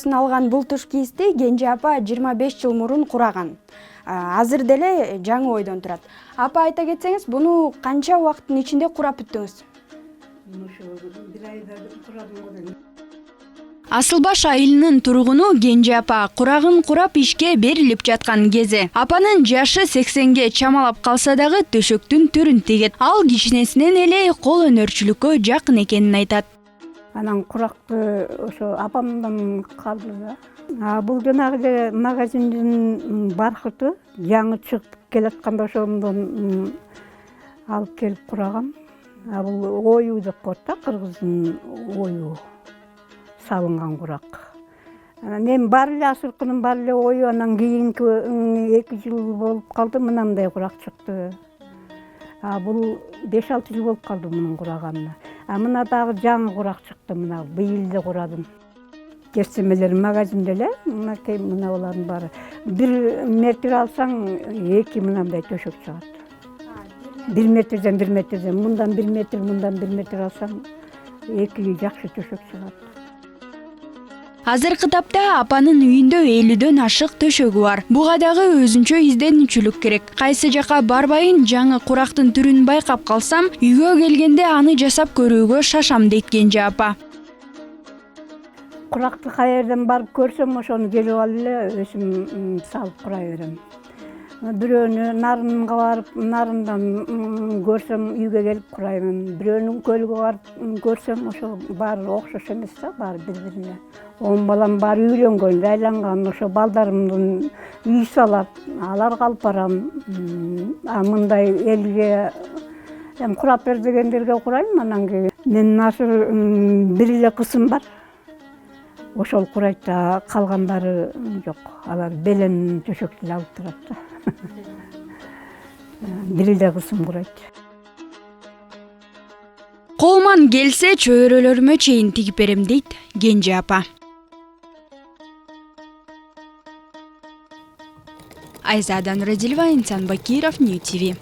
түйнөсүн алган бул туш кийизди Кенже апа 25 жыл мурун кураган. Азыр деле жаңы ойдон турат. Апа, айта кетсеңиз, буну канча убакыттын ичинде курап бүттүңүз? Bir ayda kuradım. Асылбаш айылынын тургуну Кенже апа курагын курап ишке берилип жаткан кези. Апанын жашы 80ге чамалап калса дагы төшөктүн төрүн тегет. Ал кичинесинен эле кол өнөрчүлүккө жакын экенин айтат. Анан куракты ошо апамдан калды да. Бул жанагы магазиндин баркыты жаңы чыгып келатканда ошондон алып келип курагам. Бул ою деп коет да, кыргыздын ою. Салынган курак. Мен бар эле асыркынын бар эле ою, анан кийинки 2 жыл болуп калды, мынандай курак чыкты. Бул 5-6 жыл болуп калды мунун кураганына. Мына дагы жаңы курак чыкты, мына быйыл эле курадым. Кесемелер магазинде эле, мынакей мына булардын баары. 1 метр алсаң 2 мындай төшөк чыгат. 1 метрден 1 метрден, мындан 1 метр, мындан 1 метр алсаң 2 жакшы төшөк чыгат. Азыркы тапта апанын үйүндө 50дөн ашык төшөгү бар. Буга дагы өзүнчө изденүүчүлүк керек. Кайсы жака барбайын жаңы курактын түрүн байкап калсам, үйгө келгенде аны жасап көрүүгө шашам дейт Кенже апа. Куракты каерден барып көрсөм, ошону келип алып эле өзүм салып курай берем. Бирөөнү нарынга барып, нарындан көрсөм үйгө келип кураймын. Бирөөнүн көлгө барып көрсөм, ошо баары окшош эмес да, баары бири-бирине. 10 балам баары үйлөнгөн, жайланган, ошо балдарымдын үй салат, аларга алып барам. Мындай элге курап бер дегендерге курайм, анан кийин менин азыр бир эле кызым бар. Ошол курайт да, калгандары жок. Алар белен төшөктү алып турат да. Бир эле кызым курайт. Колуман келсе, чөйрөлөрүмө чейин тигип берем дейт Кенже апа. Айзада Нурадилова, Инсан Бакиров, Нью ТВ.